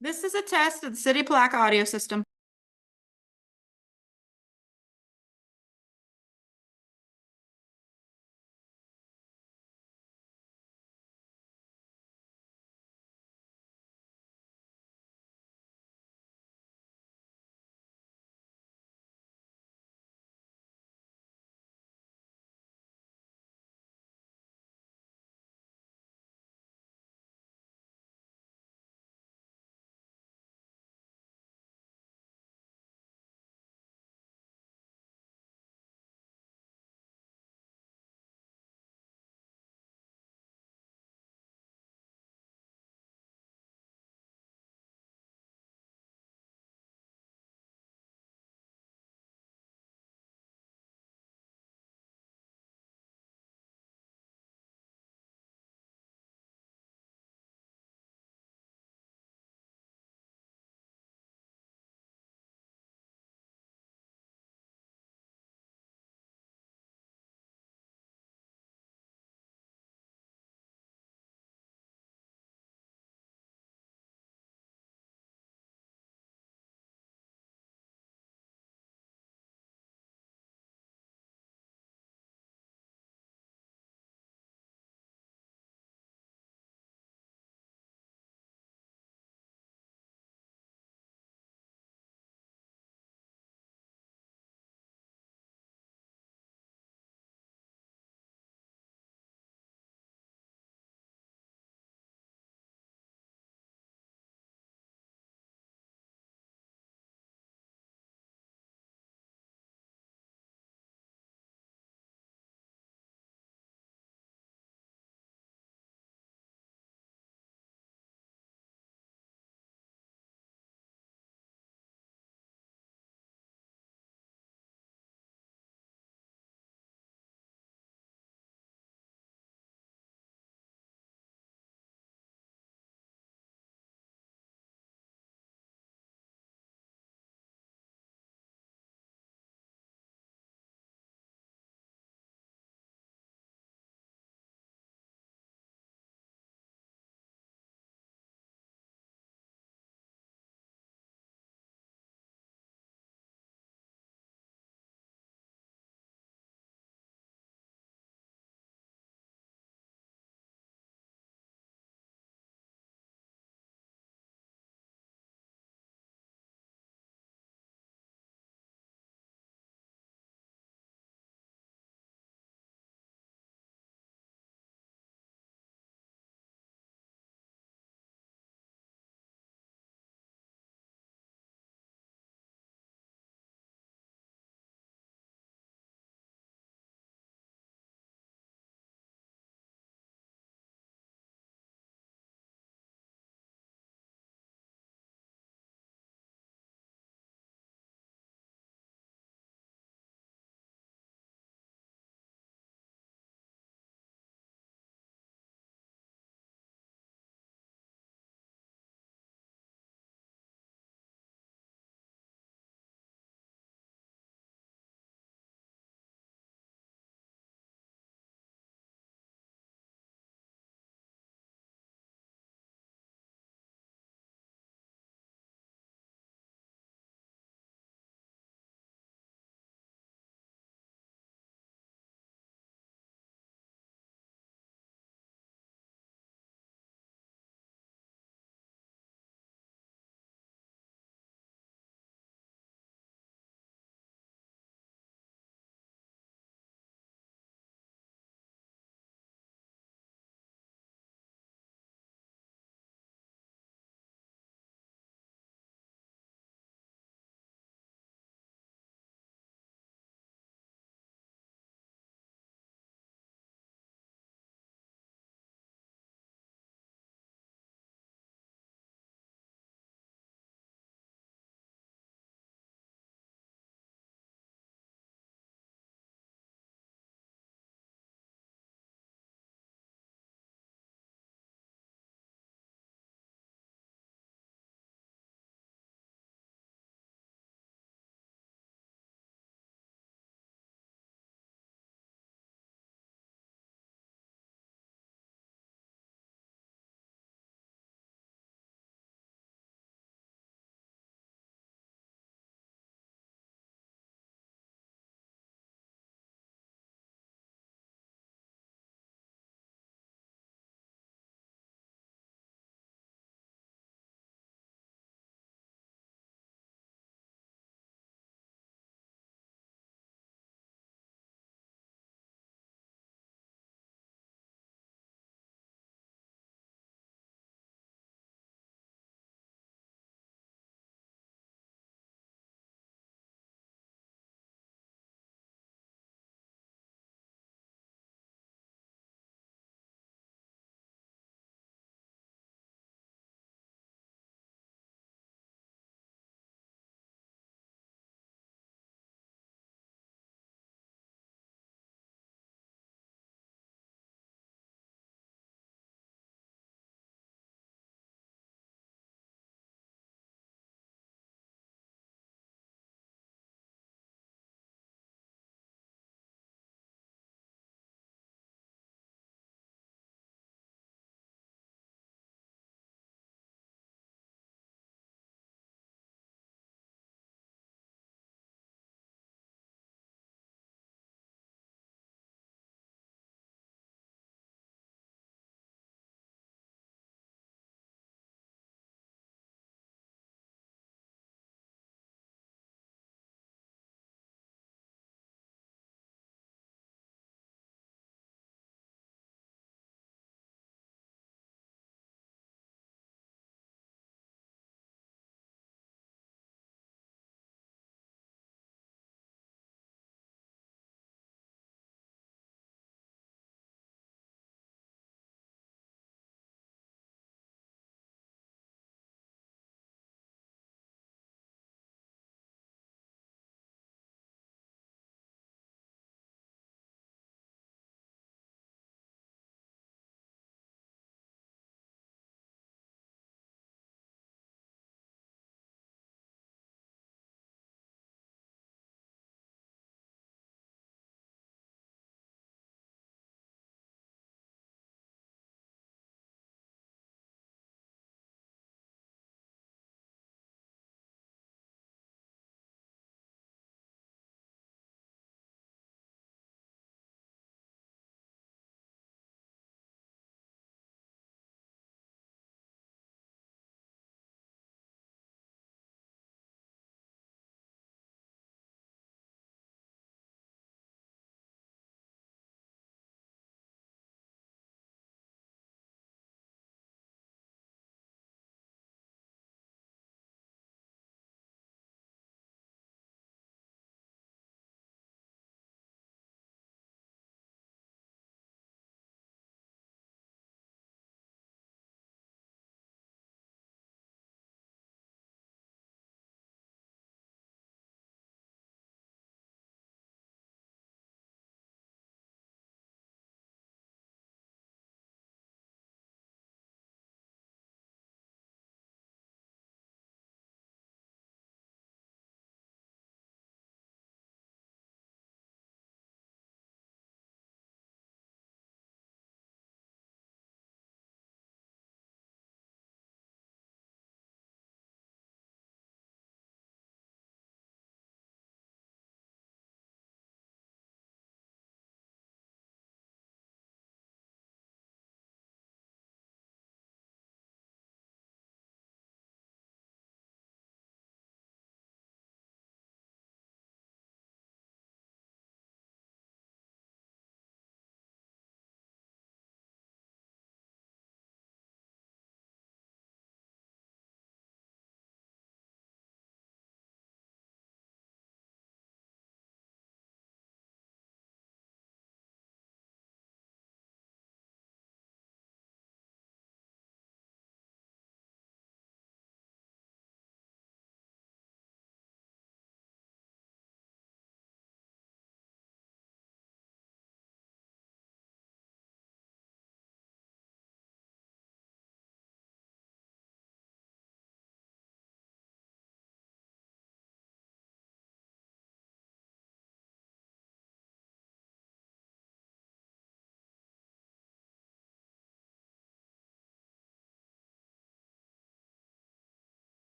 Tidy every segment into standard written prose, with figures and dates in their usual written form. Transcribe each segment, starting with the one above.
This is a test of the City Plaque audio system.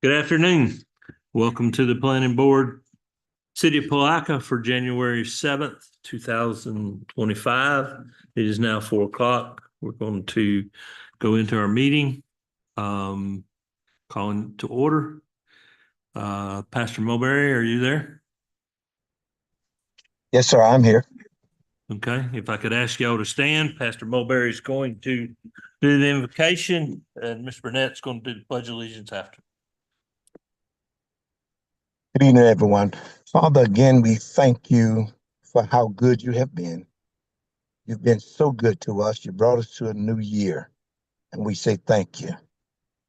Good afternoon. Welcome to the Planning Board, City of Palaca for January 7th, 2025. It is now 4 o'clock. We're going to go into our meeting. Calling to order. Pastor Mulberry, are you there? Yes, sir, I'm here. Okay, if I could ask y'all to stand, Pastor Mulberry is going to do the invocation and Mr. Burnett's going to do the pledge of allegiance after. Good evening, everyone. Father, again, we thank you for how good you have been. You've been so good to us. You brought us to a new year, and we say thank you.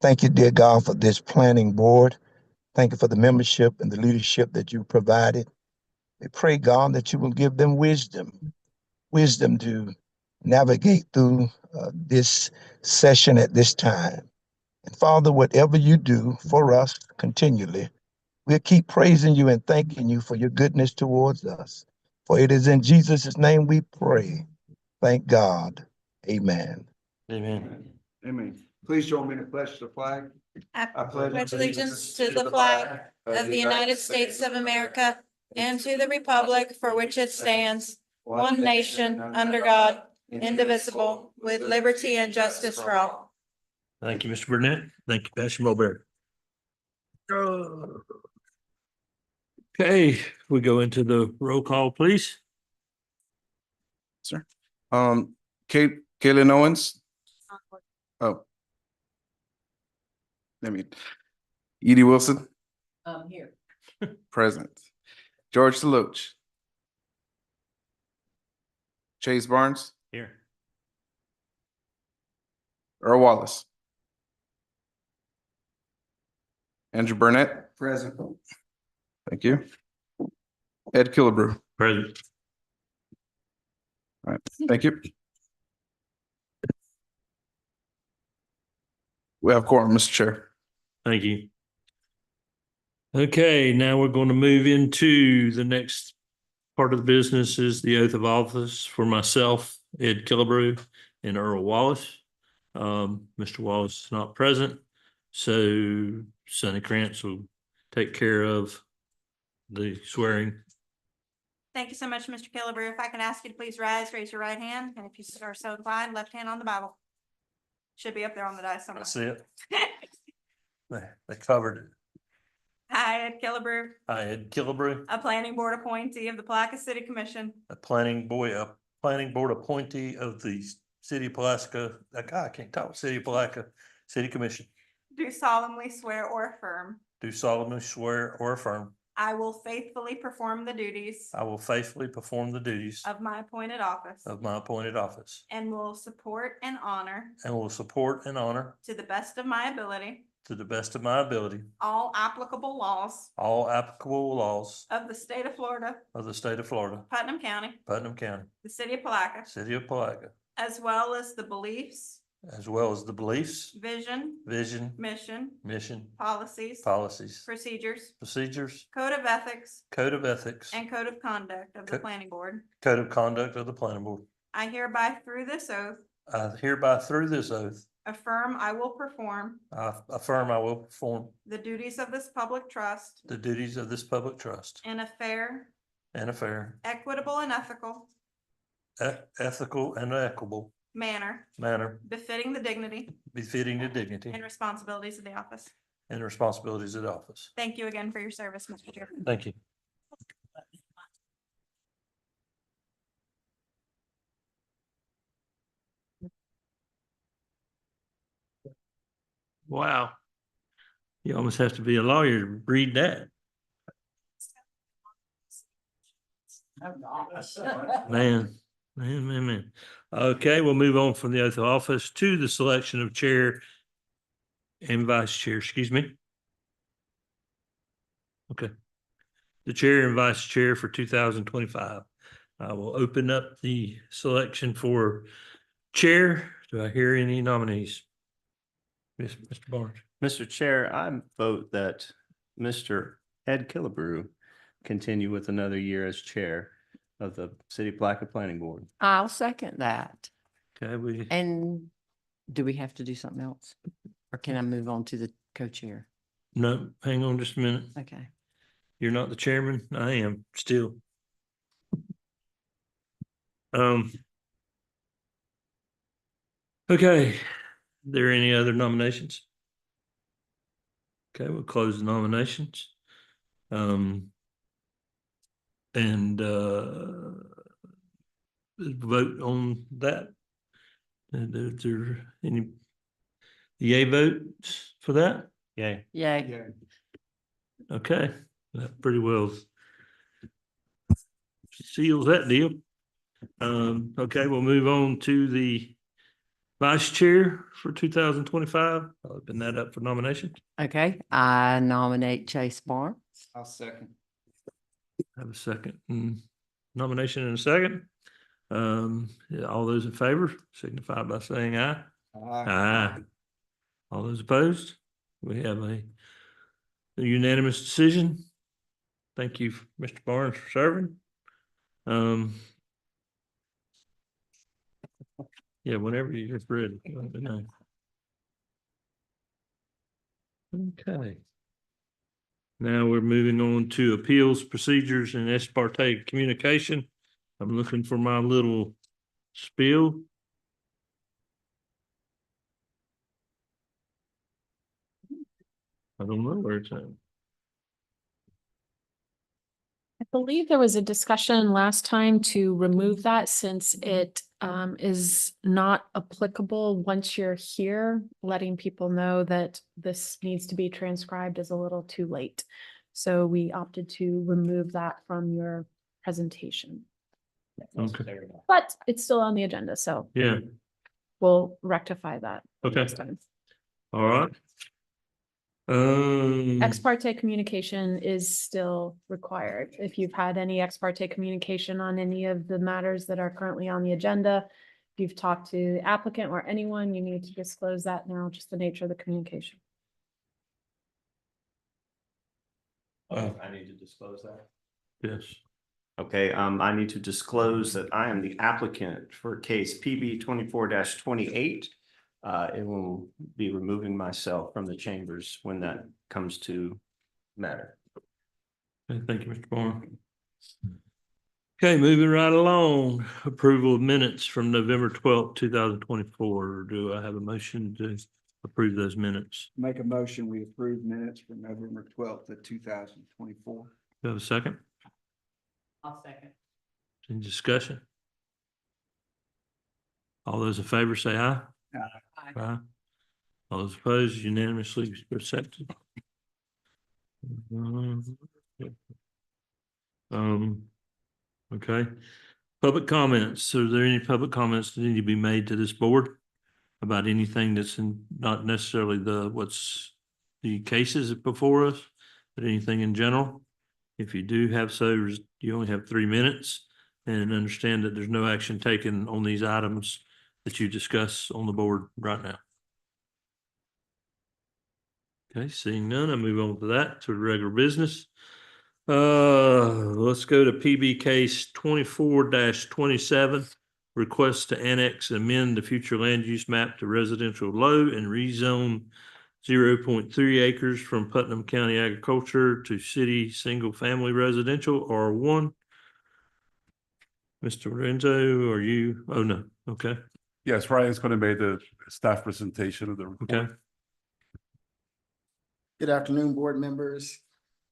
Thank you, dear God, for this planning board. Thank you for the membership and the leadership that you provided. We pray, God, that you will give them wisdom to navigate through this session at this time. And Father, whatever you do for us continually, we'll keep praising you and thanking you for your goodness towards us. For it is in Jesus' name we pray. Thank God. Amen. Amen. Amen. Please join me in the pledge to the flag. I pledge allegiance to the flag of the United States of America and to the republic for which it stands, one nation, under God, indivisible, with liberty and justice for all. Thank you, Mr. Burnett. Thank you, Pastor Mulberry. Okay, we go into the roll call, please. Sir. Kaylin Owens. Oh. Edie Wilson, Here. present. George Deloach. Chase Barnes, Here. Earl Wallace. Andrew Burnett. Present. Thank you. Ed Killebrew. Present. All right, thank you. We have quorum, Mr. Chair. Thank you. Okay, now we're going to move into the next part of the business is the oath of office for myself, Ed Killebrew, and Earl Wallace. Mr. Wallace is not present, so Sonny Krantz will take care of the swearing. Thank you so much, Mr. Killebrew. If I can ask you to please rise, raise your right hand, and if you are so inclined, left hand on the Bible. Should be up there on the dice somewhere. That's it. They covered it. Hi, Ed Killebrew, I, Ed Killebrew, a planning board appointee of the Palaca City Commission. a planning board appointee of the City of Palaca. I can't talk. City of Palaca City Commission. Do solemnly swear or affirm Do solemnly swear or affirm I will faithfully perform the duties I will faithfully perform the duties of my appointed office of my appointed office and will support and honor and will support and honor to the best of my ability to the best of my ability all applicable laws all applicable laws of the state of Florida, of the state of Florida, Putnam County, Putnam County, the city of Palaca, City of Palaca, as well as the beliefs, as well as the beliefs, vision, vision, mission, mission, policies, policies, procedures, procedures, code of ethics, code of ethics, and code of conduct of the Co- planning board. code of conduct of the planning board. I hereby through this oath I hereby through this oath, affirm I will perform I affirm I will perform the duties of this public trust the duties of this public trust in a fair, in a fair, equitable, and ethical ethical and equitable manner manner befitting the dignity befitting the dignity and responsibilities of the office. and responsibilities of the office. Thank you again for your service, Mr. Chairman. Thank you. Wow. You almost have to be a lawyer to read that. Man. Okay, we'll move on from the oath of office to the selection of chair and vice chair, excuse me. Okay. The chair and vice chair for 2025. I will open up the selection for chair. Do I hear any nominees? Yes, Mr. Barnes. Mr. Chair, I vote that Mr. Ed Killebrew continue with another year as chair of the City of Palaca Planning Board. I'll second that. Okay, And do we have to do something else? Or can I move on to the co-chair? No, hang on just a minute. Okay. You're not the chairman? I am still. Um. Okay, there any other nominations? Okay, we'll close the nominations. And vote on that. And is there any yay votes for that? Yay. Yay. Okay, that pretty well seals that deal. Okay, we'll move on to the vice chair for 2025. I'll open that up for nomination. Okay, I nominate Chase Barnes. I'll second. Have a second nomination in a second. Yeah, all those in favor signify by saying aye. Aye. All those opposed? We have a unanimous decision. Thank you, Mr. Barnes, for serving. Yeah, whenever you're ready. Let me know. Okay. Now we're moving on to appeals, procedures, and ex parte communication. I'm looking for my little spiel. I don't know where it's at. I believe there was a discussion last time to remove that since it is not applicable once you're here. Letting people know that this needs to be transcribed is a little too late. So we opted to remove that from your presentation, Okay, but it's still on the agenda, so yeah, we'll rectify that okay, next time. all right. Ex parte communication is still required. If you've had any ex parte communication on any of the matters that are currently on the agenda, if you've talked to the applicant or anyone, you need to disclose that now, just the nature of the communication. I need to disclose that. Yes, Okay, I need to disclose that I am the applicant for case PB 24-28. It will be removing myself from the chambers when that comes to matter. okay, thank you, Mr. Barnes. Okay, moving right along, approval of minutes from November 12th, 2024. Do I have a motion to approve those minutes? Make a motion, we approve minutes for November 12th of 2024. Do I have a second? I'll second. Any discussion? All those in favor say aye. Aye. All those opposed unanimously accepted. Okay. Public comments. Are there any public comments that need to be made to this board about anything that's not necessarily what's the cases before us, but anything in general? If you do have so, you only have 3 minutes, and understand that there's no action taken on these items that you discuss on the board right now. Okay, seeing none, I move on to that, to regular business. Let's go to PB case 24-27. Request to annex and amend the future land use map to residential low and rezone 0.3 acres from Putnam County Agriculture to city single-family residential R1. Mr. Lorenzo, are you? Oh, no. Okay. Yes, Ryan's going to make the staff presentation of the report. Okay. Good afternoon, board members.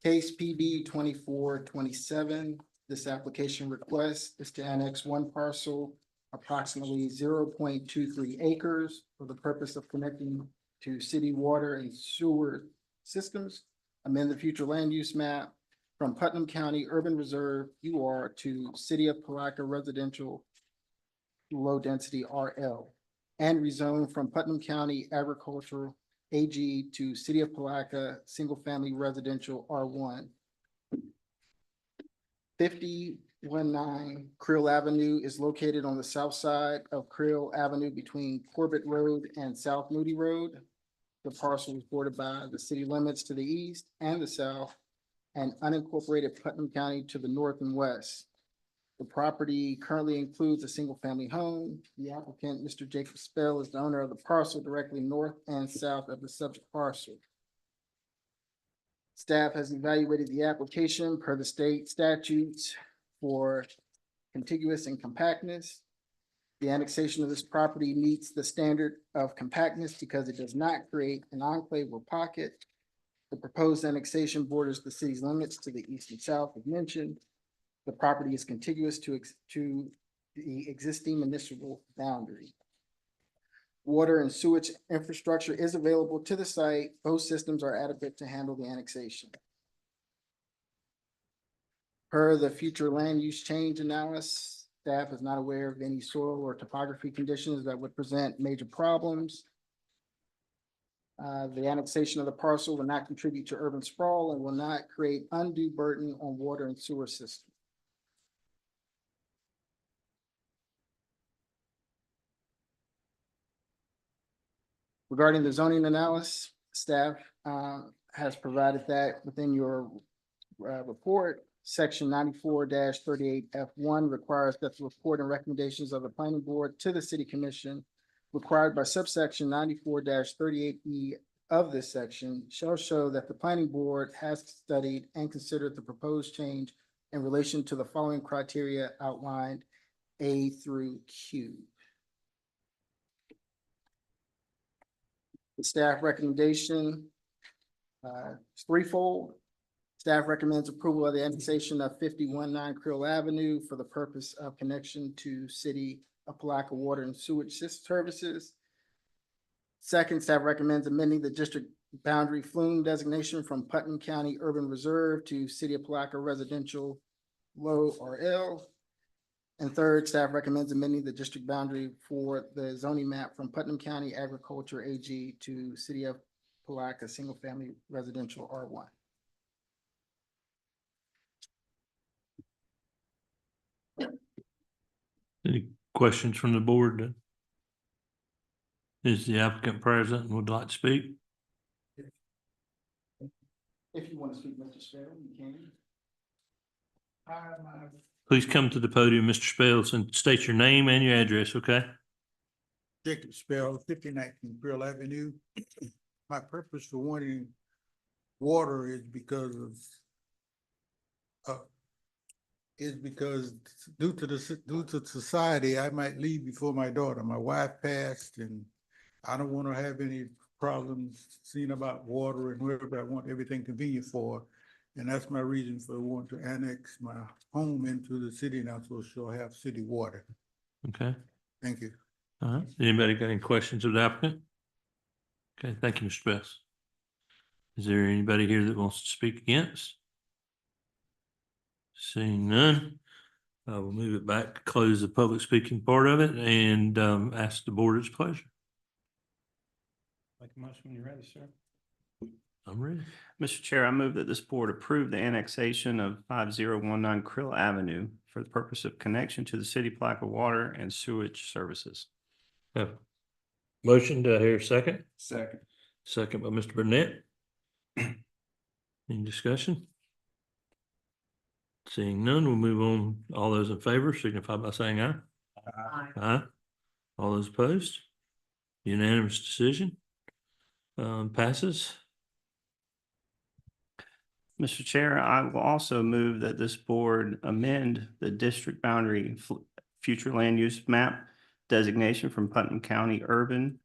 Case PB 2427. This application request is to annex one parcel approximately 0.23 acres for the purpose of connecting to city water and sewer systems, amend the future land use map from Putnam County Urban Reserve UR to City of Palaca Residential Low Density RL, and rezone from Putnam County Agricultural AG to City of Palaca Single Family Residential R1. 5019 Creel Avenue is located on the south side of Creel Avenue between Corbett Road and South Moody Road. The parcel is bordered by the city limits to the east and the south, and unincorporated Putnam County to the north and west. The property currently includes a single-family home. The applicant, Mr. Jacob Spell, is the owner of the parcel directly north and south of the subject parcel. Staff has evaluated the application per the state statutes for contiguous and compactness. The annexation of this property meets the standard of compactness because it does not create an enclave or pocket. The proposed annexation borders the city's limits to the east and south as mentioned. The property is contiguous to the existing municipal boundary. Water and sewage infrastructure is available to the site. Both systems are adequate to handle the annexation. Per the future land use change analysis, staff is not aware of any soil or topography conditions that would present major problems. The annexation of the parcel will not contribute to urban sprawl and will not create undue burden on water and sewer systems. Regarding the zoning analysis, staff has provided that within your report. Section 94-38F1 requires that the report and recommendations of the planning board to the city commission required by subsection 94-38E of this section shall show that the planning board has studied and considered the proposed change in relation to the following criteria outlined A through Q. The staff recommendation is threefold. Staff recommends approval of the annexation of 51-9 Creel Avenue for the purpose of connection to City of Palaca Water and Sewage Services. Second, staff recommends amending the district boundary flume designation from Putnam County Urban Reserve to City of Palaca Residential Low RL. And third, staff recommends amending the district boundary for the zoning map from Putnam County Agriculture AG to City of Palaca Single Family Residential R1. Any questions from the board? Is the applicant present and would like to speak? If you want to speak, Mr. Sparrow, you can. Please come to the podium, Mr. Spells, and state your name and your address, okay? Jacob Spell, 5019 Pearl Avenue. My purpose for wanting water is because due to society, I might leave before my daughter. My wife passed and I don't want to have any problems seeing about water and wherever I want everything convenient for. And that's my reason for wanting to annex my home into the city now, so she'll have city water. Okay. Thank you. All right. Anybody got any questions of the applicant? Okay, thank you, Mr. Spells. Is there anybody here that wants to speak against? Seeing none, I will move it back, close the public speaking part of it and ask the board its pleasure. Make a motion when you're ready, sir. I'm ready. Mr. Chair, I move that this board approve the annexation of 5019 Krill Avenue for the purpose of connection to the City of Palaca Water and Sewage Services. Have a motion, do I hear a second? Second. Second by Mr. Burnett. Any discussion? Seeing none, we'll move on. All those in favor signify by saying aye. Aye. All those opposed? Unanimous decision. Passes. Mr. Chair, I will also move that this board amend the district boundary future land use map designation from Putnam County Urban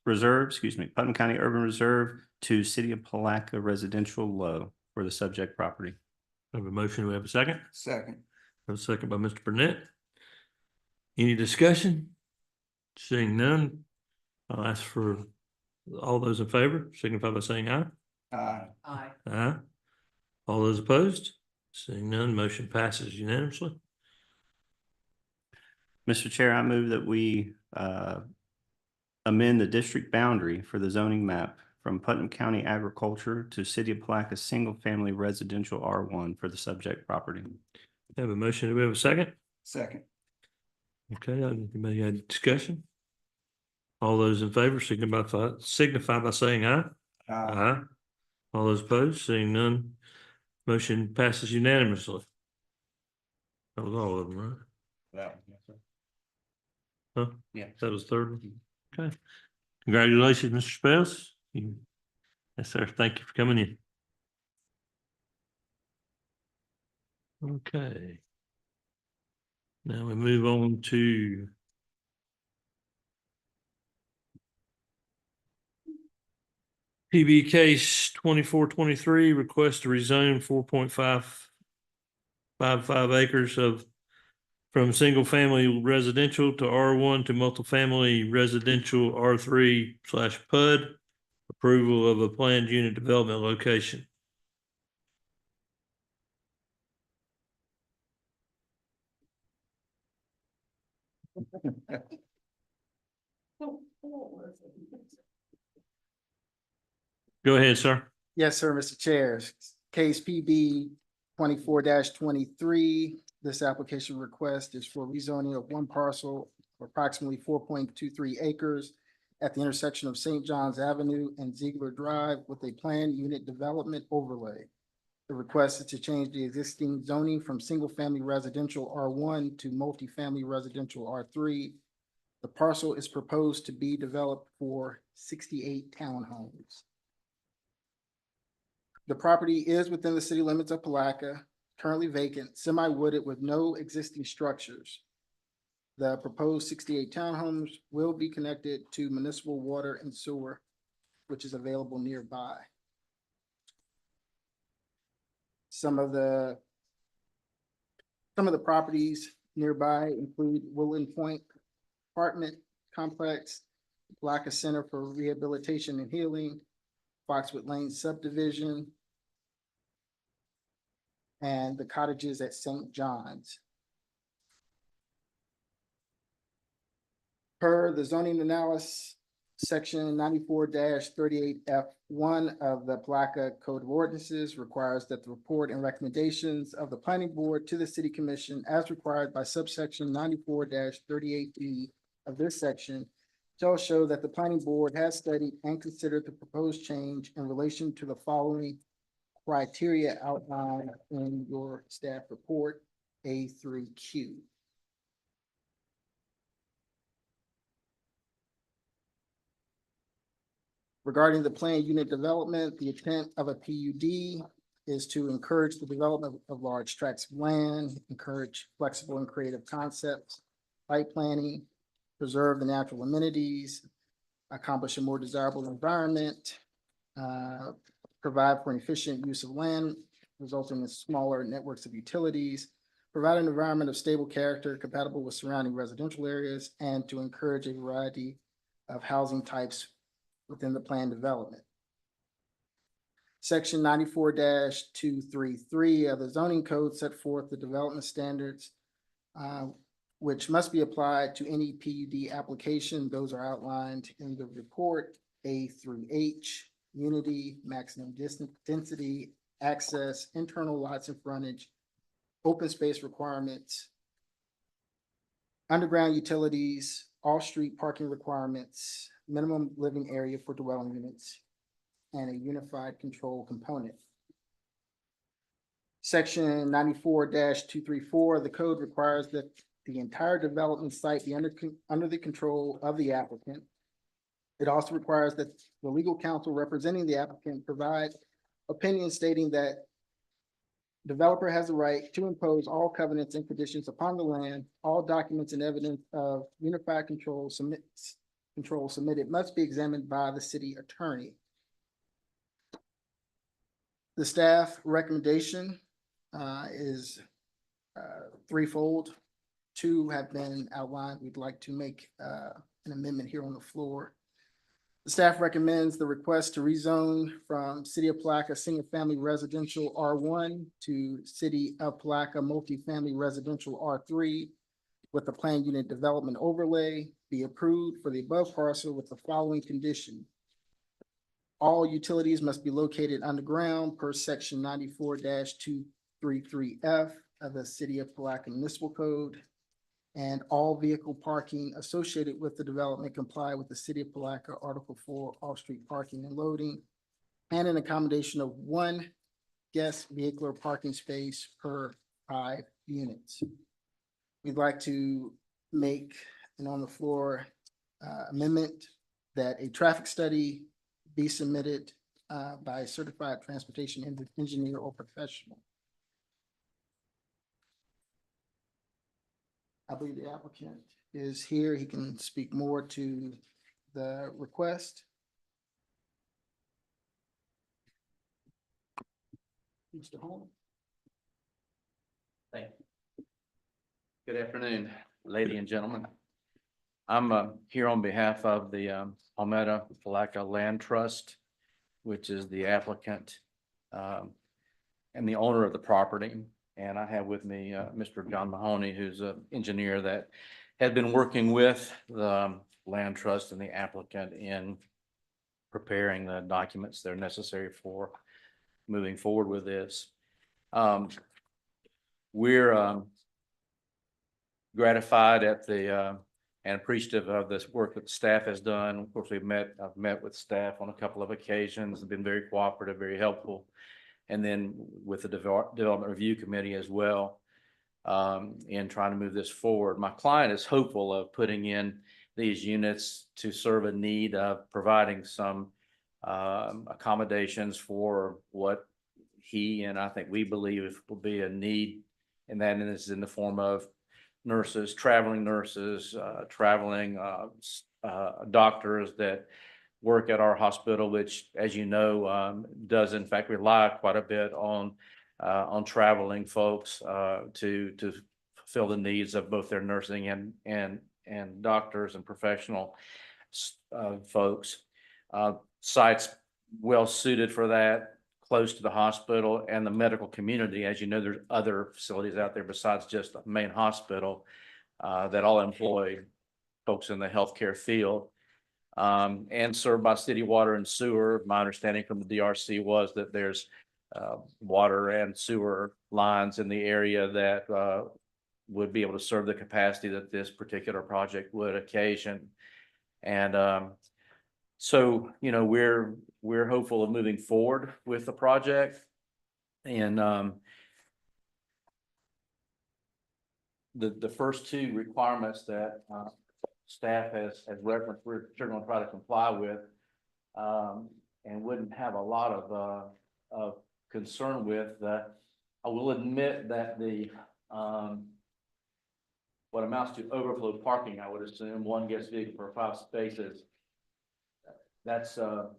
Reserve, Putnam County Urban Reserve to City of Palaca Residential Low for the subject property. Have a motion. Do we have a second? Second. Have a second by Mr. Burnett. Any discussion? Seeing none, I'll ask for all those in favor signify by saying aye. Aye. Aye. All those opposed? Seeing none, motion passes unanimously. Mr. Chair, I move that we amend the district boundary for the zoning map from Putnam County Agriculture to City of Palaca Single Family Residential R1 for the subject property. Have a motion. Do we have a second? Second. Okay, anybody had discussion? All those in favor signify by saying aye. Aye. All those opposed, seeing none, motion passes unanimously. That was all of them, right? That one, yes, sir. Huh? Yeah. That was the third one? Okay. Congratulations, Mr. Spells. Yes, sir. Thank you for coming in. Okay. Now we move on to PB case 2423, request to rezone 4.555 acres from single family residential to R1 to multifamily residential R3/PUD. Approval of a planned unit development location. Go ahead, sir. Yes, sir, Mr. Chair. Case PB 24-23. This application request is for rezoning of one parcel of approximately 4.23 acres at the intersection of St. John's Avenue and Ziegler Drive with a planned unit development overlay. The request is to change the existing zoning from single-family residential R1 to multifamily residential R3. The parcel is proposed to be developed for 68 townhomes. The property is within the city limits of Palaca, currently vacant, semi-wooded with no existing structures. The proposed 68 townhomes will be connected to municipal water and sewer, which is available nearby. Some of the properties nearby include Woodland Point Apartment Complex, Palaca Center for Rehabilitation and Healing, Foxwood Lane Subdivision, and the cottages at St. John's. Per the zoning analysis, section 94-38F1 of the Palaca Code of Ordinances requires that the report and recommendations of the planning board to the city commission as required by subsection 94-38B of this section shall show that the planning board has studied and considered the proposed change in relation to the following criteria outlined in your staff report A through Q. Regarding the planned unit development, the intent of a PUD is to encourage the development of large tracts of land, encourage flexible and creative concepts, site planning, preserve the natural amenities, accomplish a more desirable environment, provide for an efficient use of land, resulting in smaller networks of utilities, provide an environment of stable character compatible with surrounding residential areas, and to encourage a variety of housing types within the planned development. Section 94-233 of the zoning code set forth the development standards which must be applied to any PUD application. Those are outlined in the report A through H: unity, maximum density, access, internal lots and frontage, open space requirements, underground utilities, off-street parking requirements, minimum living area for dwelling units, and a unified control component. Section 94-234 of the code requires that the entire development site be under the control of the applicant. It also requires that the legal counsel representing the applicant provide opinion stating that developer has the right to impose all covenants and conditions upon the land. All documents and evidence of unified control submitted must be examined by the city attorney. The staff recommendation is threefold. Two have been outlined. We'd like to make an amendment here on the floor. The staff recommends the request to rezone from City of Palaca Single Family Residential R1 to City of Palaca Multifamily Residential R3 with the planned unit development overlay be approved for the above parcel with the following condition. All utilities must be located underground per section 94-233F of the City of Palaca Municipal Code, and all vehicle parking associated with the development comply with the City of Palaca Article 4 off-street parking and loading, and an accommodation of one guest vehicular parking space per 5 units. We'd like to make an on the floor amendment that a traffic study be submitted by a certified transportation engineer or professional. I believe the applicant is here. He can speak more to the request. Mr. Holmes? Good afternoon, lady and gentlemen. I'm here on behalf of the Palmetto Palaca Land Trust, which is the applicant and the owner of the property. And I have with me Mr. John Mahoney, who's an engineer that had been working with the land trust and the applicant in preparing the documents that are necessary for moving forward with this. We're gratified at the and appreciative of this work that the staff has done. Of course, I've met with staff on a couple of occasions, have been very cooperative, very helpful. And then with the Development Review Committee as well, in trying to move this forward. My client is hopeful of putting in these units to serve a need of providing some accommodations for what he and I think we believe will be a need, and that is in the form of nurses, traveling doctors that work at our hospital, which, as you know, does in fact rely quite a bit on traveling folks to fulfill the needs of both their nursing and doctors and professional folks. Sites well suited for that, close to the hospital and the medical community. As you know, there's other facilities out there besides just the main hospital that all employ folks in the healthcare field, and served by city water and sewer. My understanding from the DRC was that there's water and sewer lines in the area that would be able to serve the capacity that this particular project would occasion. And so, you know, we're hopeful of moving forward with the project. And the first two requirements that staff has referenced, we're certainly going to try to comply with, and wouldn't have a lot of concern with. I will admit that the what amounts to overflow parking, I would assume, one guest vehicle for 5 spaces. That's I'm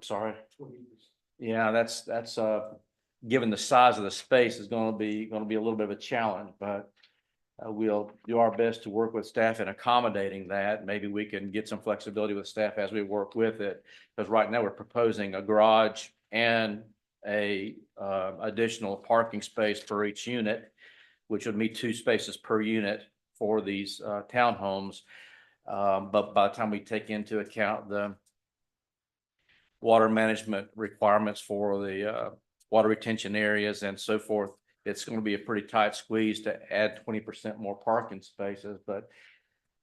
sorry. Yeah, that's given the size of the space is going to be a little bit of a challenge, but we'll do our best to work with staff in accommodating that. Maybe we can get some flexibility with staff as we work with it, because right now we're proposing a garage and a additional parking space for each unit, which would mean 2 spaces per unit for these townhomes. But by the time we take into account the water management requirements for the water retention areas and so forth, it's going to be a pretty tight squeeze to add 20% more parking spaces. But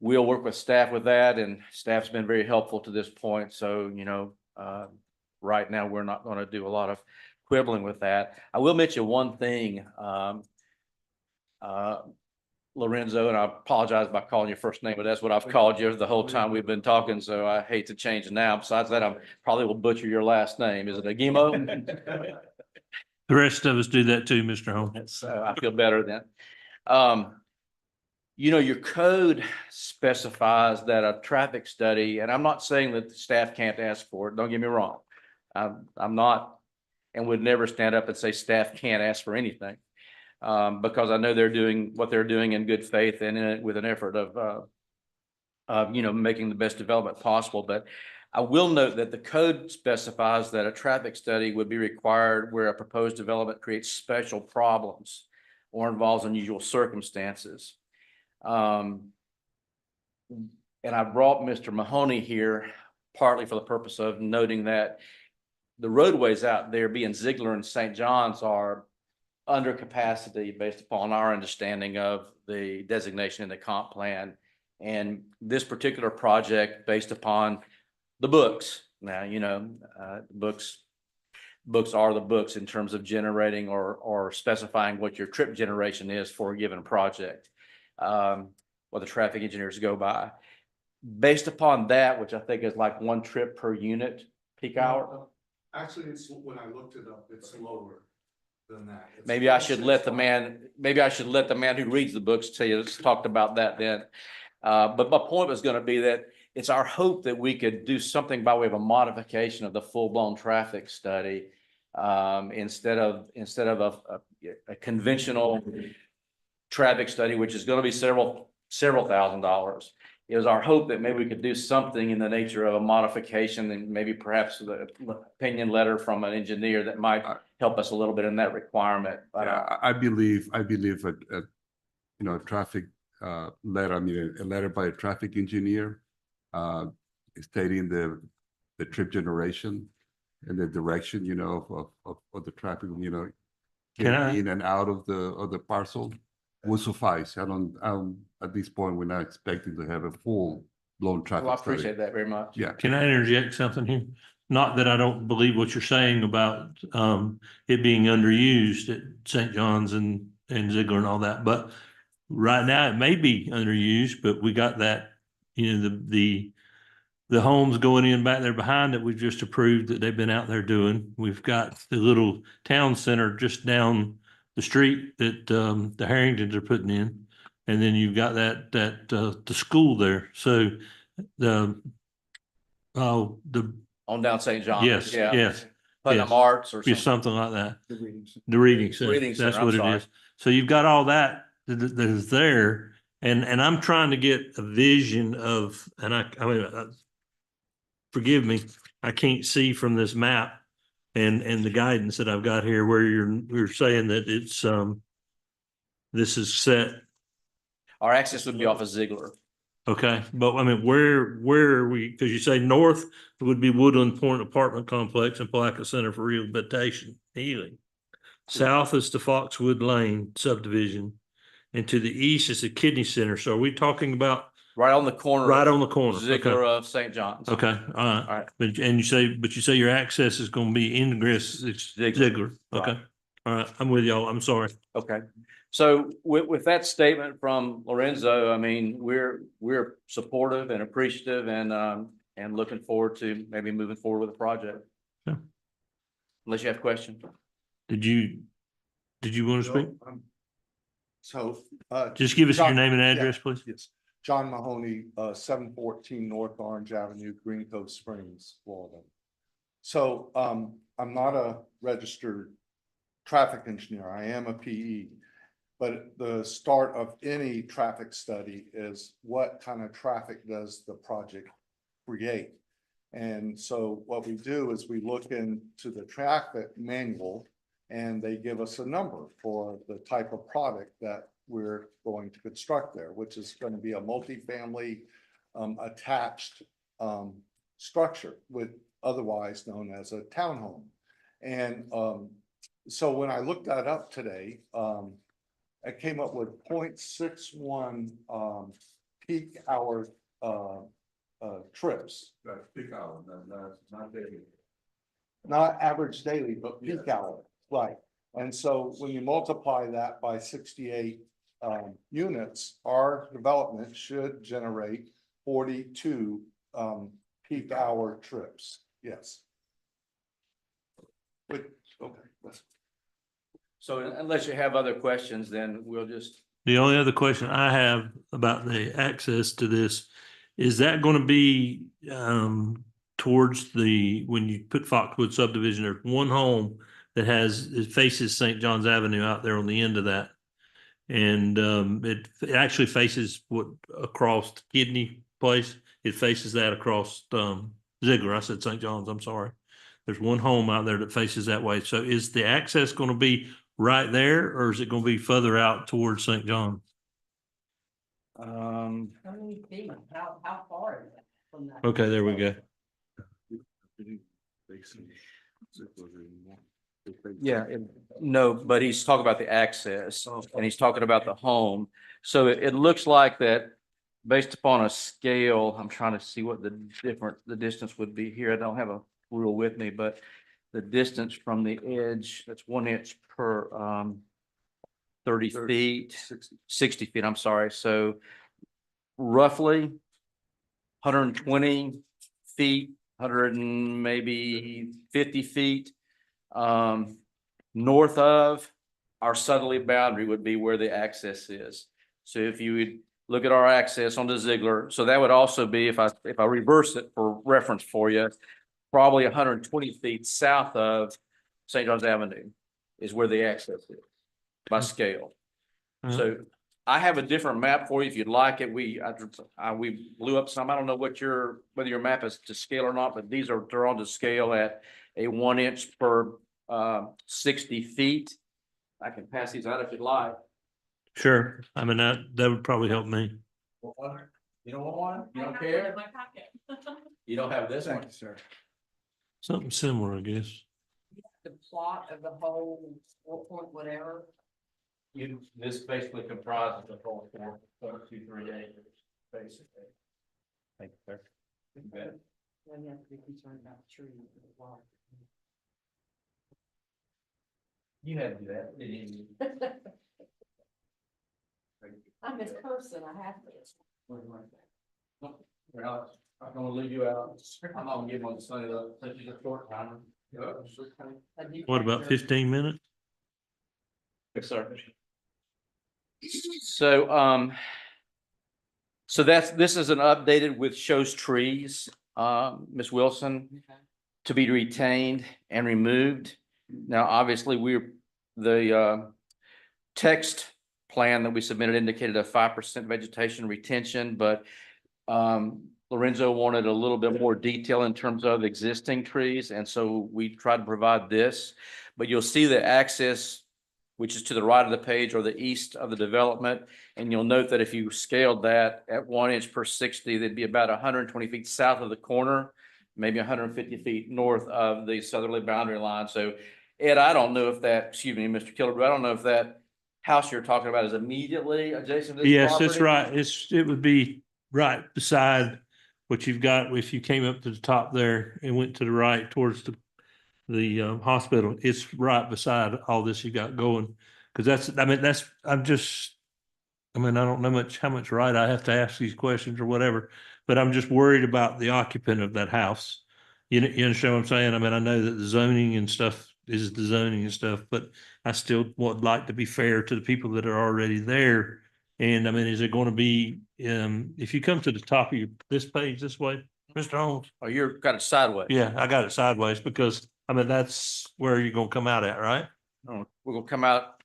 we'll work with staff with that, and staff's been very helpful to this point. So, you know, right now we're not going to do a lot of quibbling with that. I will mention one thing, Lorenzo, and I apologize by calling your first name, but that's what I've called you the whole time we've been talking. So I hate to change it now. Besides that, I probably will butcher your last name. Is it Agimo? The rest of us do that too, Mr. Holmes. So I feel better then. You know, your code specifies that a traffic study, and I'm not saying that the staff can't ask for it. Don't get me wrong. I'm not, and would never stand up and say staff can't ask for anything. Because I know they're doing what they're doing in good faith and in it with an effort of you know, making the best development possible. But I will note that the code specifies that a traffic study would be required where a proposed development creates special problems or involves unusual circumstances. And I brought Mr. Mahoney here partly for the purpose of noting that the roadways out there, being Ziegler and St. John's, are under capacity based upon our understanding of the designation in the comp plan. And this particular project, based upon the books. Now, you know, books are the books in terms of generating or specifying what your trip generation is for a given project, what the traffic engineers go by. Based upon that, which I think is like 1 trip per unit peak hour. Actually, it's when I looked it up, it's lower than that. Maybe I should let the man maybe I should let the man who reads the books tell you, let's talk about that then. But my point was gonna be that it's our hope that we could do something by way of a modification of the full-blown traffic study. Instead of a conventional traffic study, which is gonna be several $1,000s. It was our hope that maybe we could do something in the nature of a modification and maybe perhaps the opinion letter from an engineer that might help us a little bit in that requirement. Yeah, I believe a traffic letter, I mean, a letter by a traffic engineer stating the trip generation and the direction, of the traffic, Can I- getting in and out of the parcel will suffice. At this point, we're not expecting to have a full blown traffic Well, I study. appreciate that very much. Yeah. Can I interject something here? Not that I don't believe what you're saying about it being underused at St. John's and Ziegler and all that, but right now it may be underused, but we got that, the homes going in back there behind that we've just approved that they've been out there doing. We've got the little town center just down the street that the Harringtons are putting in. And then you've got the school there. So the On down St. John's. yes, Yeah. yes, Putnam yes. Arts or be something. something like that. The reading center. The reading center. Reading center, That's I'm what it sorry. is. So you've got all that that is there. And I'm trying to get a vision of, and forgive me, I can't see from this map and the guidance that I've got here where you're saying that it's, this is set. Our access would be off of Ziegler. Okay, but I mean, where are we, because you say north would be Woodland Point Apartment Complex and Palaca Center for Rehabilitation, Healing. South is the Foxwood Lane subdivision, and to the east is the Kidney Center. So are we talking about Right on the corner. right of on the corner? Ziegler Okay, of St. John's. okay, all All right. right. But you say your access is going to be ingress Ziegler. Okay, Right. all right. I'm with y'all. I'm sorry. Okay. So with that statement from Lorenzo, I mean, we're supportive and appreciative and looking forward to maybe moving forward with the project. Yeah. Unless you have questions. Did you want to speak? So, Just give us your John- name and yeah. address, please. yes, John Mahoney, 714 North Orange Avenue, Green Cove Springs, Florida. So, I'm not a registered traffic engineer. I am a PE. But the start of any traffic study is what kind of traffic does the project create? And so what we do is we look into the traffic manual and they give us a number for the type of product that we're going to construct there, which is going to be a multifamily attached structure with otherwise known as a townhome. And so when I looked that up today, I came up with 0.61 peak hour trips. Peak hour, not daily. Not average daily, but peak hour, right? And so when you multiply that by 68 units, our development should generate 42 peak hour trips, yes. But, okay, that's. So unless you have other questions, then we'll just. The only other question I have about the access to this, is that going to be towards when you put Foxwood subdivision, there's one home that it faces St. John's Avenue out there on the end of that. And it actually faces across the Kidney place. It faces that across Ziegler. I said St. John's, I'm sorry. There's one home out there that faces that way. So is the access going to be right there, or is it going to be further out towards St. John? How many feet? How far is it from that? Okay, there we go. Yeah, no, but he's talking about the access and he's talking about the home. So it looks like that based upon a scale, I'm trying to see what the distance would be here. I don't have a rule with me, but the distance from the edge, that's 1 inch per 30 feet, 60 feet, I'm sorry. So roughly 120 feet, 100 and maybe 50 feet north of our southerly boundary would be where the access is. So if you would look at our access onto Ziegler, so that would also be, if I reverse it for reference for you, probably 120 feet south of St. John's Avenue is where the access is by scale. So I have a different map for you if you'd like it. We blew up some. I don't know whether your map is to scale or not, but these are drawn to scale at a 1 inch per 60 feet. I can pass these out if you'd like. Sure. I mean, that would probably help me. You don't want one? You don't care? You don't have this one, sir. Something similar, I guess. The plot of the whole 4 point whatever. This basically comprises the whole 4.23 acres, basically. Thank you, sir. You bet. Then you have to be concerned about the trees and the water. You had to do that, didn't you? I'm this person, I have to. Well, I'm gonna leave you out. I'm not gonna give one to Sunny though, since you're a short timer. What, about 15 minutes? Yes, sir. So, so this is an updated with shows trees, Ms. Wilson, to be retained and removed. Now, obviously, the text plan that we submitted indicated a 5% vegetation retention, but Lorenzo wanted a little bit more detail in terms of existing trees, and so we tried to provide this. But you'll see the access, which is to the right of the page or the east of the development, and you'll note that if you scaled that at 1 inch per 60, they'd be about 120 feet south of the corner, maybe 150 feet north of the southerly boundary line. So, Ed, I don't know if that, excuse me, Mr. Killebrew, I don't know if that house you're talking about is immediately adjacent to this Yes, property? that's right. It would be right beside what you've got. If you came up to the top there and went to the right towards the hospital, it's right beside all this you got going. Cause I don't know how much right I have to ask these questions or whatever, but I'm just worried about the occupant of that house. You understand what I'm saying? I mean, I know that the zoning and stuff is the zoning and stuff, but I still would like to be fair to the people that are already there. And I mean, is it going to be, if you come to the top of this page this way, Mr. Holmes? Oh, you're got it sideways. Yeah, I got it sideways because I mean, that's where you're gonna come out at, right? Oh, we're gonna come out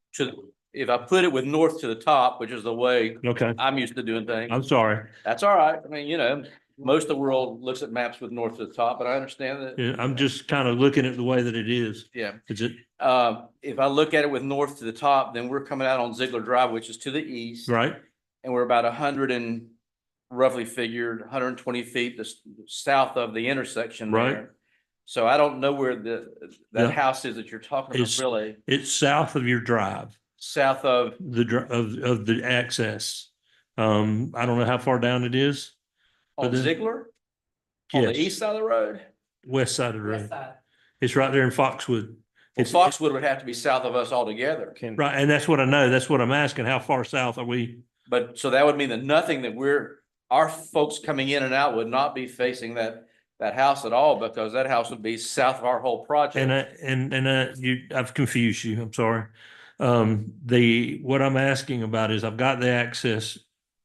if I put it with north to the top, which is the way Okay, I'm used to doing things. I'm sorry. That's all right. I mean, most of the world looks at maps with north to the top, but I understand that. Yeah, I'm just kind of looking at the way that it is. Yeah. Is it If I look at it with north to the top, then we're coming out on Ziegler Drive, which is to the east. right? And we're about 100 and roughly figured 120 feet south of the intersection Right. there. So I don't know where that Yeah. house is that you're talking about, It's- really. It's south of your drive, South of, of the access. I don't know how far down it is. But on then- Ziegler? On the Yes, east side of the road? west side of the West road. side. It's right there in Foxwood. Well, It's Foxwood would have to be south of us altogether. right, and that's what I know. That's what I'm asking. How far south are we? But so that would mean that nothing that our folks coming in and out would not be facing that house at all, because that house would be south of our whole project. I've confused you. I'm sorry. What I'm asking about is I've got the access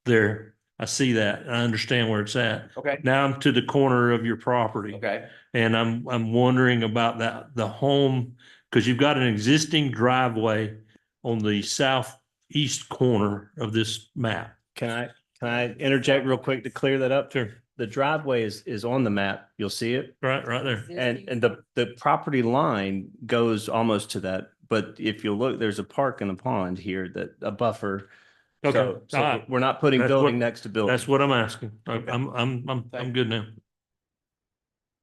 there. I see that. I understand where it's at. Okay, Now I'm to the corner of your property. okay. And I'm wondering about the home, because you've got an existing driveway on the southeast corner of this map. Can I interject real quick to clear that up? Sure. The driveway is on the map. You'll see it. Right there. And the property line goes almost to that. But if you look, there's a park and a pond here, that a buffer. Okay. So All right. we're not putting That's what- building next to building. That's what I'm asking. Okay. I'm good now.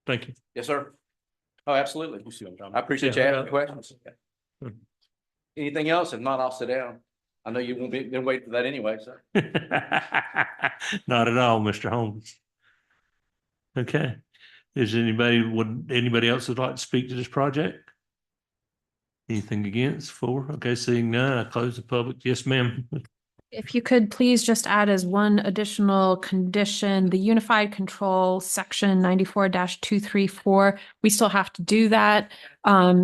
Thank you. Yes, sir. Oh, absolutely. I appreciate you Yeah. asking questions. Hmm. Anything else? If not, I'll sit down. I know you won't be, been waiting for that anyway, so. Not at all, Mr. Holmes. Okay. Would anybody else would like to speak to this project? Anything against? For? Okay, seeing none, I close the public. Yes, ma'am. If you could please just add as one additional condition, the unified control section 94-234, we still have to do that.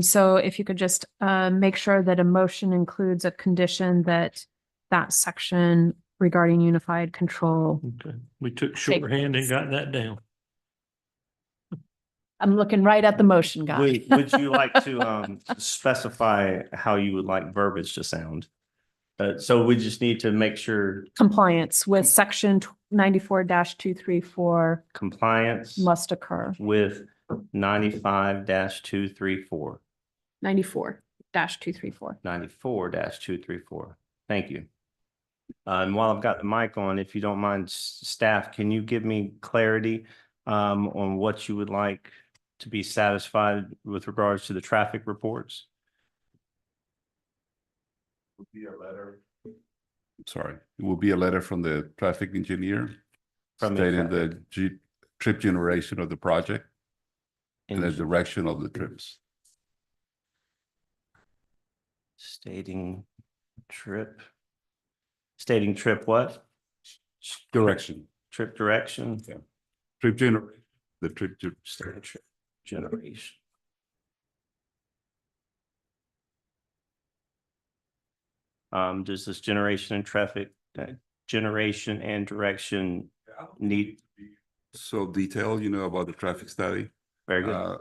So if you could just make sure that a motion includes a condition that that section regarding unified control. Okay, we took shorthand and got that down. I'm looking right at the motion guy. Would you like to specify how you would like verbiage to sound? So we just need to make sure Compliance with section 94-234 compliance must occur. with 95-234. 94-234. 94-234. Thank you. And while I've got the mic on, if you don't mind, staff, can you give me clarity on what you would like to be satisfied with regards to the traffic reports? Be a letter. Sorry, it will be a letter from the traffic engineer From the stating traffic. the trip generation of the project and the direction of the trips. Stating trip what? Direction. Trip direction? Yeah. Trip generation, the trip. Stating trip generation. Does this generation and traffic, generation and direction need? So detailed, about the traffic study. Very good.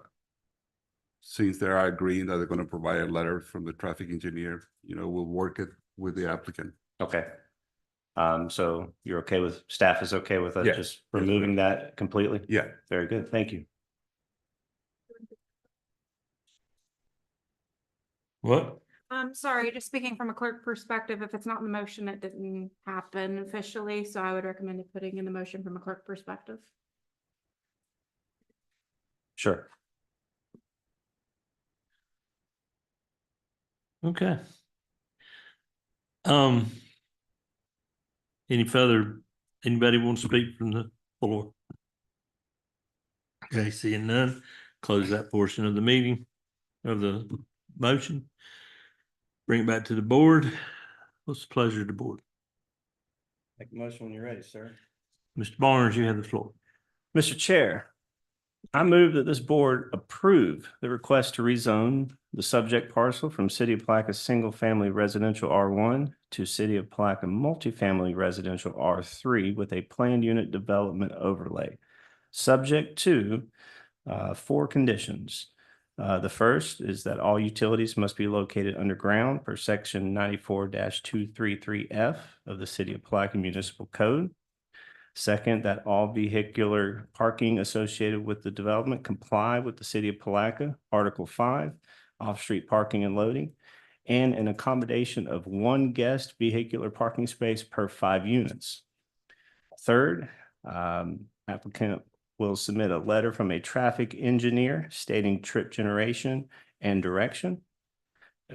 Since they are agreeing that they're going to provide a letter from the traffic engineer, we'll work it with the applicant. Okay. So you're okay with, staff is okay with us Yeah. just removing that completely? Yeah. Very good. Thank you. What? Sorry, just speaking from a clerk perspective, if it's not in the motion, it didn't happen officially, so I would recommend putting in the motion from a clerk perspective. Sure. Okay. Anybody want to speak from the floor? Okay, seeing none, close that portion of the meeting of the motion. Bring it back to the board. What's the pleasure of the board? Make a motion when you're ready, sir. Mr. Barnes, you have the floor. Mr. Chair, I move that this board approve the request to rezone the subject parcel from City of Palaca Single Family Residential R1 to City of Palaca Multifamily Residential R3 with a planned unit development overlay, subject to 4 conditions. The first is that all utilities must be located underground per section 94-233F of the City of Palaca Municipal Code. Second, that all vehicular parking associated with the development comply with the City of Palaca, Article 5, off-street parking and loading, and an accommodation of 1 guest vehicular parking space per 5 units. Third, applicant will submit a letter from a traffic engineer stating trip generation and direction.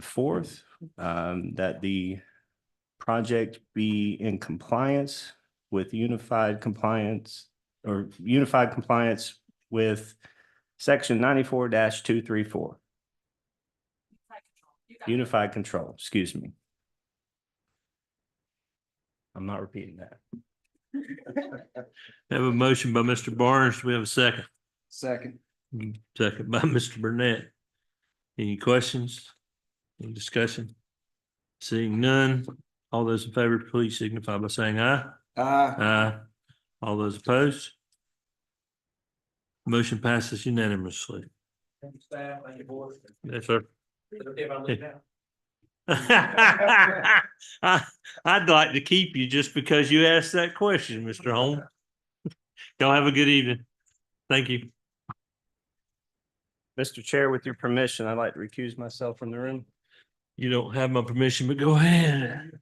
Fourth, that the project be in compliance with unified compliance with section 94-234. Unified control, excuse me. I'm not repeating that. We have a motion by Mr. Barnes. Do we have a second? Second. Second by Mr. Burnett. Any questions? Any discussion? Seeing none, all those in favor, please signify by saying aye. Aye. All those opposed? Motion passes unanimously. Thank you, staff. Thank you, board. Yes, sir. If I look down. I'd like to keep you just because you asked that question, Mr. Holmes. Y'all have a good evening. Thank you. Mr. Chair, with your permission, I'd like to recuse myself from the room. You don't have my permission, but go ahead.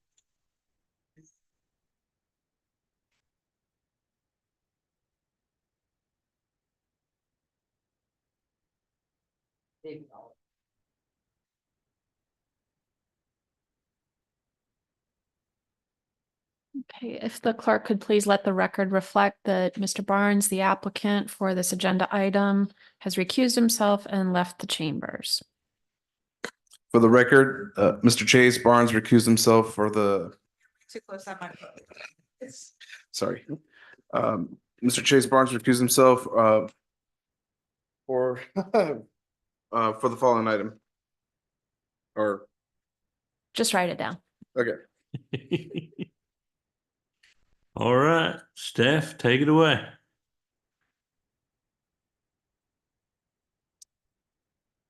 Okay, if the clerk could please let the record reflect that Mr. Barnes, the applicant for this agenda item, has recused himself and left the chambers. For the record, Mr. Chase Barnes recused himself for the too close on my. Sorry. Mr. Chase Barnes recused himself, for, for the following item. Or, Just write it down. okay. All right, staff, take it away.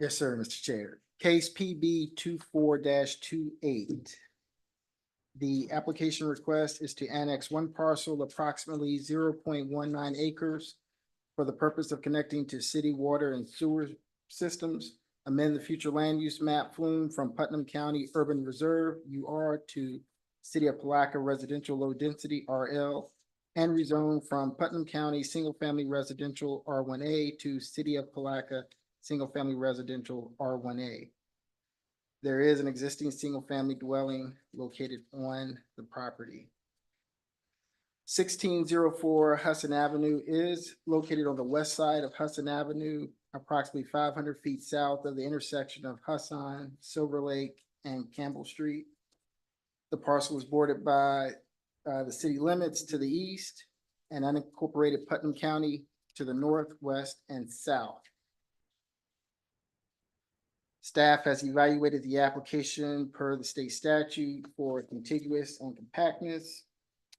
Yes, sir, Mr. Chair. Case PB 24-28. The application request is to annex one parcel approximately 0.19 acres for the purpose of connecting to city water and sewer systems, amend the future land use map flume from Putnam County Urban Reserve, UR, to City of Palaca Residential Low Density, RL, and rezone from Putnam County Single Family Residential, R1A, to City of Palaca Single Family Residential, R1A. There is an existing single-family dwelling located on the property. 1604 Hudson Avenue is located on the west side of Hudson Avenue, approximately 500 feet south of the intersection of Hudson, Silver Lake, and Campbell Street. The parcel is bordered by the city limits to the east and unincorporated Putnam County to the north, west, and south. Staff has evaluated the application per the state statute for contiguous and compactness.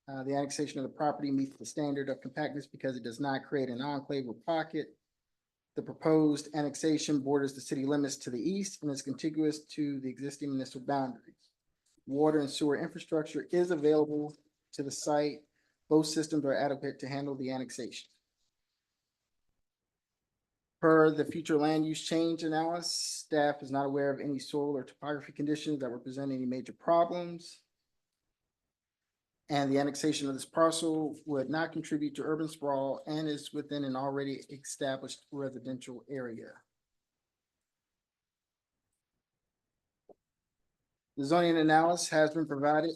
The annexation of the property meets the standard of compactness because it does not create an enclave or pocket. The proposed annexation borders the city limits to the east and is contiguous to the existing municipal boundaries. Water and sewer infrastructure is available to the site. Both systems are adequate to handle the annexation. Per the future land use change analysis, staff is not aware of any soil or topography conditions that represent any major problems. And the annexation of this parcel would not contribute to urban sprawl and is within an already established residential area. The zoning analysis has been provided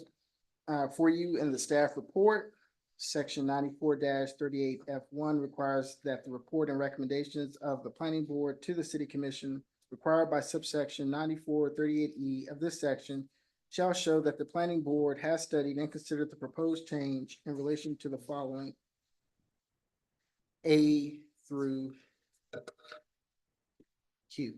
for you in the staff report. Section 94-38F1 requires that the report and recommendations of the planning board to the city commission required by subsection 9438E of this section shall show that the planning board has studied and considered the proposed change in relation to the following A through Q.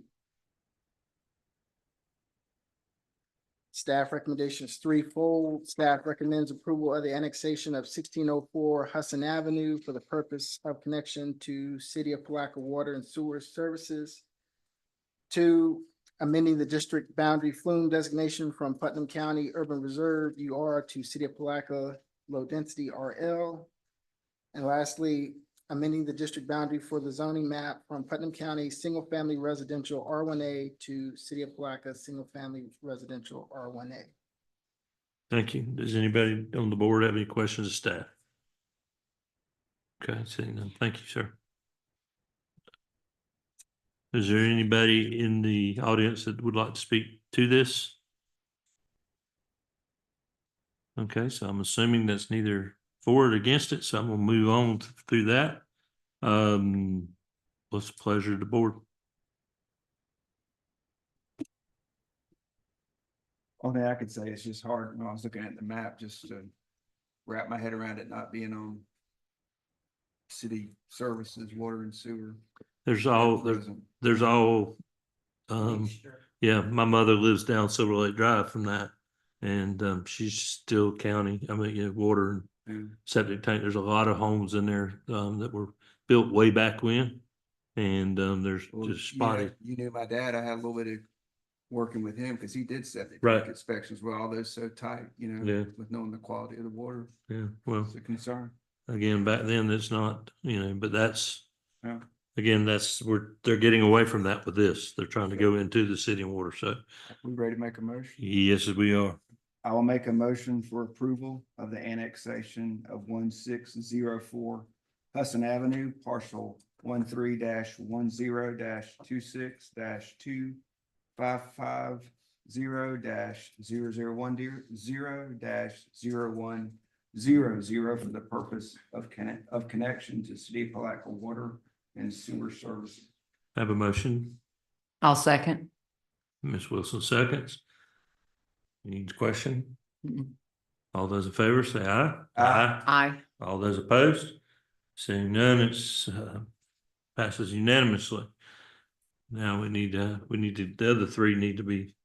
Staff recommendation is threefold. Staff recommends approval of the annexation of 1604 Hudson Avenue for the purpose of connection to City of Palaca Water and Sewer Services. 2, amending the district boundary flume designation from Putnam County Urban Reserve, UR, to City of Palaca Low Density, RL. And lastly, amending the district boundary for the zoning map from Putnam County Single Family Residential, R1A, to City of Palaca Single Family Residential, R1A. Thank you. Does anybody on the board have any questions of staff? Okay, seeing none. Thank you, sir. Is there anybody in the audience that would like to speak to this? Okay, so I'm assuming that's neither for or against it, so I'm gonna move on through that. What's the pleasure of the board? Only I could say it's just hard when I was looking at the map, just to wrap my head around it not being on city services, water and sewer. There's all, yeah, my mother lives down Silver Lake Drive from that. And she's still county, I mean, water and septic tank. There's a lot of homes in there that were built way back when. And there's just spotty. You knew my dad, I had a little bit of working with him because he did septic Right. tank inspections where all those so tight, Yeah. with knowing the quality of the water. Yeah, well, It's a concern. again, back then it's not, but that's, Yeah. again, they're getting away from that with this. They're trying to go into the city and water. So We ready to make a motion? yes, we are. I will make a motion for approval of the annexation of 1604 Hudson Avenue, parcel 13-10-26550-001-010 for the purpose of connection to City of Palaca Water and Sewer Services. Have a motion. I'll second. Ms. Wilson seconds. Any question? All those in favor say aye. Aye. Aye. All those opposed? Seeing none, passes unanimously. Now we need the other three need to be.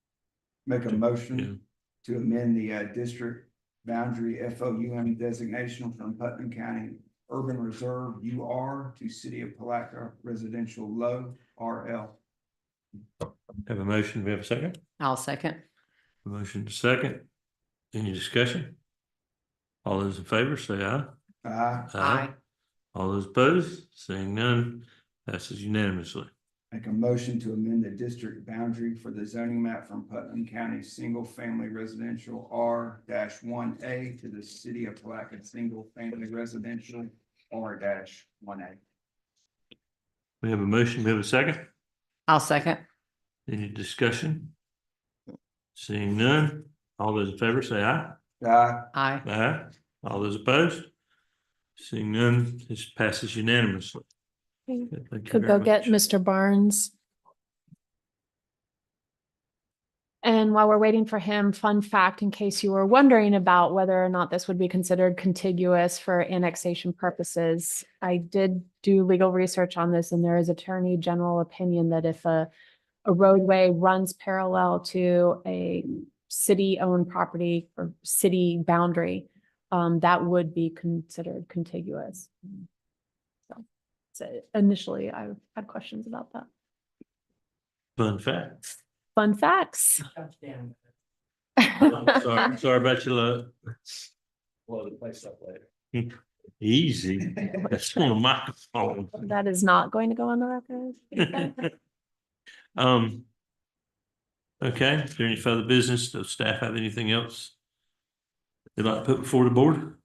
Make a Yeah. motion to amend the district boundary FOUM designation from Putnam County Urban Reserve UR to City of Palaca Residential Low RL. Have a motion, we have a second? I'll second. A motion to second. Any discussion? All those in favor say aye. Aye. All those opposed, seeing none, passes unanimously. Make a motion to amend the district boundary for the zoning map from Putnam County Single Family Residential R-1A to the City of Palaca Single Family Residential R-1A. We have a motion, we have a second. I'll second. Any discussion? Seeing none, all those in favor say aye. Aye. Aye. Aye. All those opposed? Seeing none, this passes unanimously. Thank you Could very go get much. Mr. Barnes. And while we're waiting for him, fun fact, in case you were wondering about whether or not this would be considered contiguous for annexation purposes, I did do legal research on this, and there is attorney general opinion that if a roadway runs parallel to a city-owned property or city boundary, that would be considered contiguous. So initially, I had questions about that. Fun fact. Fun facts. Touchdown. Sorry about your luck. Blow the place up later. Easy. That's on the microphone. That is not going to go on the record. Okay, is there any further business? Does staff have anything else they'd like to put before the board?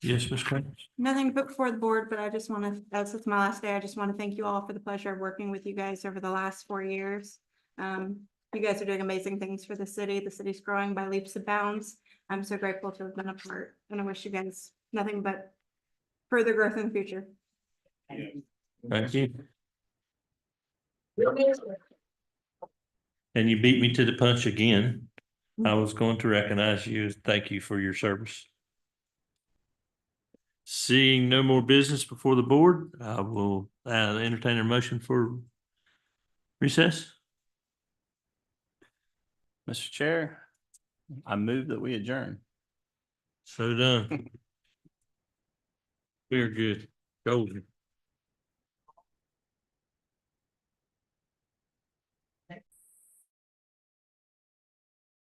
Yes, Ms. Craig? Nothing to put before the board, but I just want to, as it's my last day, I just want to thank you all for the pleasure of working with you guys over the last 4 years. You guys are doing amazing things for the city. The city's growing by leaps and bounds. I'm so grateful to have been a part, and I wish you guys nothing but further growth in the future. Thank you. And you beat me to the punch again. I was going to recognize you. Thank you for your service. Seeing no more business before the board, I will entertain a motion for recess. Mr. Chair, I move that we adjourn. So done. We are good. Golden.